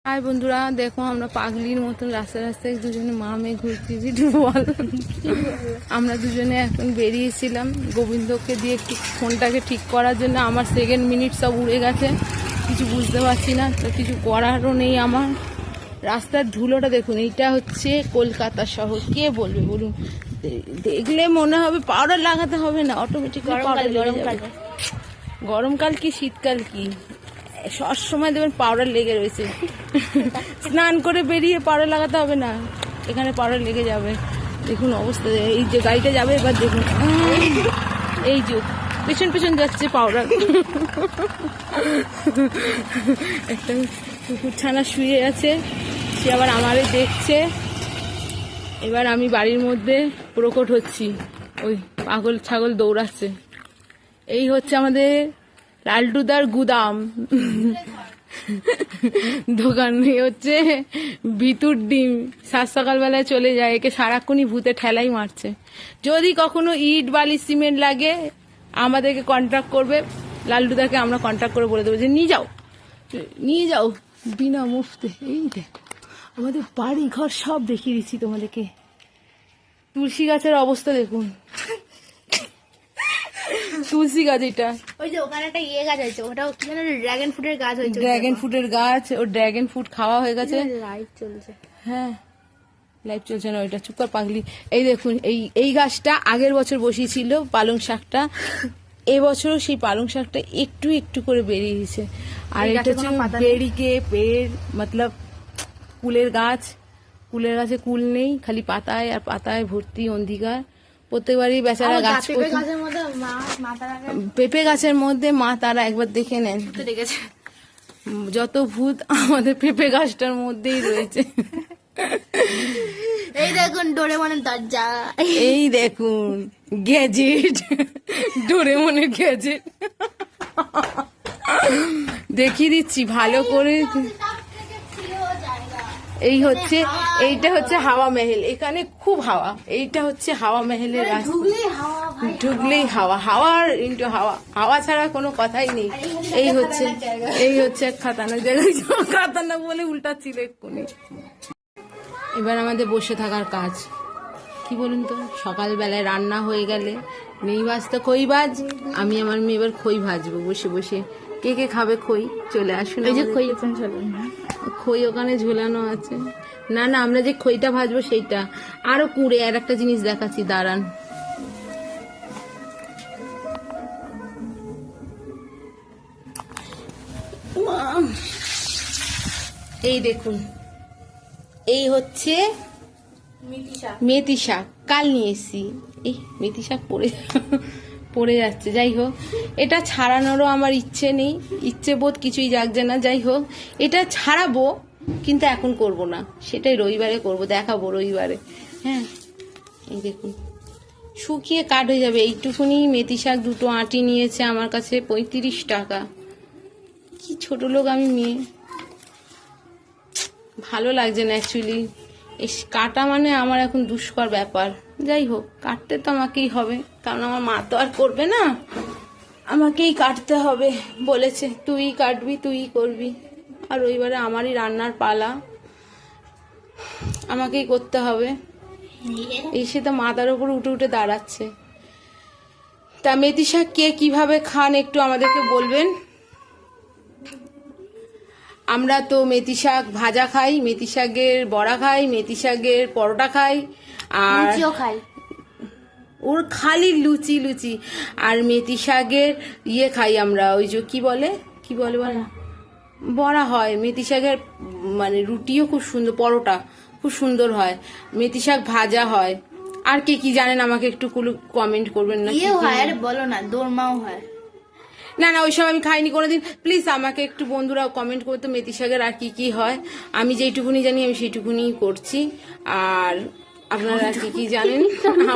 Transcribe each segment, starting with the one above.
High বন্ধুরা, দেখো আমরা পাগলির মতন রাস্তায় রাস্তায় দুজনে মা মেয়ে ঘুরছি। বল, আমরা দুজনে এখন বেরিয়েছিলাম গোবিন্দকে দিয়ে একটু ফোনটাকে ঠিক করার জন্য। আমার সেকেন্ড মিনিট সব উড়ে গেছে, কিছু বুঝতে পারছি না, তো কিছু করারও নেই আমার। রাস্তার ধুলোটা দেখুন, এইটা হচ্ছে কলকাতা শহর। কে বলবে বলুন? দেখলে মনে হবে পাউডার লাগাতে হবে না, অটোমেটিক গরমকাল কি শীতকাল কি সব সময় দেখবেন পাউডার লেগে রয়েছে। স্নান করে বেরিয়ে পাউডার লাগাতে হবে না, এখানে পাউডার লেগে যাবে। দেখুন অবস্থা, এই যে গাড়িটা যাবে এবার দেখুন, এই যে পেছন পেছন যাচ্ছে পাউডার। একটা কুকুর ছানা শুয়ে আছে, সে আবার আমারে দেখছে। এবার আমি বাড়ির মধ্যে প্রকট হচ্ছি, ওই পাগল ছাগল দৌড়াচ্ছে। এই হচ্ছে আমাদের লালটুদার গুদাম দোকান। হচ্ছে ভিতুর ডিম, সাত সকালবেলায় চলে যায়, একে সারাক্ষণই ভূতে ঠেলাই মারছে। যদি কখনো ইট বালি সিমেন্ট লাগে আমাদেরকে কন্ট্রাক্ট করবে, লালটুদাকে আমরা কন্ট্রাক্ট করে বলে দেবো যে নিয়ে যাও বিনা মুফতে। এই দেখো আমাদের বাড়ি ঘর সব দেখিয়ে দিচ্ছি তোমাদেরকে। তুলসী গাছের অবস্থা দেখুন, তুলসী গাছ, এটা ওই যে ওখানে একটা ইয়ে গাছ আছে, ওটা কি যেন ড্রাগন ফ্রুটের গাছ হয়েছে। ড্রাগন ফ্রুটের গাছ, ও ড্রাগন ফ্রুট খাওয়া হয়ে গেছে। লাইট চলছে, হ্যাঁ লাইট চলছে না, ওইটা চুপ কর পাগলি। এই দেখুন, এই গাছটা আগের বছর বসিয়েছিল পালং শাকটা, এবছরও সেই পালং শাকটা একটু একটু করে বেরিয়েছে। আর এটা হচ্ছে বেরিকে পেড়, মতলব কুলের গাছ। কুলের গাছে কুল নেই, খালি পাতায় আর পাতায় ভর্তি অন্ধকার। প্রত্যেকবারই বেচারা গাছ, পেঁপে গাছের মধ্যে মা তারা একবার দেখে নেন, যত ভূত আমাদের পেঁপে গাছটার মধ্যেই রয়েছে। এই দেখুন ডোরেমনের দরজা, এই দেখুন গ্যাজেট, ডোরেমনের গ্যাজেট দেখিয়ে দিচ্ছি ভালো করে। এইটা হচ্ছে হাওয়া মহল, এখানে খুব হাওয়া। এইটা হচ্ছে হাওয়া মহলের রাস্তা, ঢুকলেই হাওয়া, হাওয়ার ইন্টু হাওয়া, হাওয়া ছাড়া কোনো কথাই নেই। এই হচ্ছে এক খাতানাক জায়গায়, খাতানাক বলে উল্টাচ্ছিল এক্ষুনি। এবার আমাদের বসে থাকার কাজ কি বলুন তো? সকালবেলায় রান্না হয়ে গেলে নেই ভাজতে খই ভাজ, আমি আমার মেয়ে এবার খই ভাজবো বসে বসে। কে কে খাবে খই চলে আসুন। খই ওখানে ঝোলানো আছে। না না, আমরা যে খইটা ভাজবো সেইটা আরো কুড়ে। আর একটা জিনিস দেখাচ্ছি, দাঁড়ান। এই দেখুন, এই হচ্ছে মেথি শাক, কাল নিয়ে এসছি। এই মেথি শাক পড়ে যাচ্ছে। যাই হোক, এটা ছাড়ানোরও আমার ইচ্ছে নেই, ইচ্ছে বোধ কিছুই জাগছে না। যাই হোক, এটা ছাড়াবো কিন্তু এখন করব না, সেটাই রবিবারে করব, দেখাবো রবিবারে। হ্যাঁ, এই দেখুন শুকিয়ে কাঠ হয়ে যাবে। এইটুকুনি মেথি শাক দুটো আঁটি নিয়েছে আমার কাছে 35 টাকা। কি ছোট লোক আমি মেয়ে, ভালো লাগছে না অ্যাকচুয়ালি। এই কাটা মানে আমার এখন দুষ্কর ব্যাপার। যাই হোক, কাটতে তো আমাকেই হবে, কারণ আমার মা তো আর করবে না, আমাকেই কাটতে হবে বলেছে। তুই কাটবি, তুই করবি। আর রবিবারে আমারই রান্নার পালা, আমাকেই করতে হবে। এসে তো মাথার উপর উঠে উঠে দাঁড়াচ্ছে। তা মেথি শাক কে কিভাবে খান একটু আমাদেরকে বলবেন। আমরা তো মেথি শাক ভাজা খাই, মেথি শাকের বড়া খাই, মেথি শাকের পরোটা খাই, আর ওর খালি লুচি লুচি। আর মেথি শাকের ইয়ে খাই আমরা, ওই যে কি বলে বড়া হয়। মেথি শাকের মানে রুটিও খুব সুন্দর, পরোটা খুব সুন্দর হয়। মেথি শাক ভাজা হয়। আর কে কি জানেন আমাকে একটু কমেন্ট করবেন না? বলো না, দোরমাও হয়। না না, ওইসব আমি খাইনি কোনোদিন। প্লিজ আমাকে একটু বন্ধুরা কমেন্ট করতো মেথি শাকের আর কি কি হয়। আমি যেইটুকুনি জানি আমি সেইটুকুনি করছি। আর আপনারা কি কি জানেন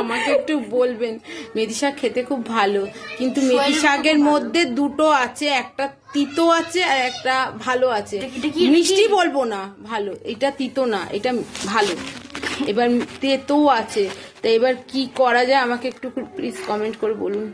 আমাকে একটু বলবেন। মেথি শাক খেতে খুব ভালো, কিন্তু মেথি শাকের মধ্যে দুটো আছে, একটা তিতো আছে আর একটা ভালো আছে। মিষ্টি বলবো না, ভালো। এটা তিতো না, এটা ভালো। এবার তেতো আছে, তো এবার কি করা যায় আমাকে একটু প্লিজ কমেন্ট করে বলুন।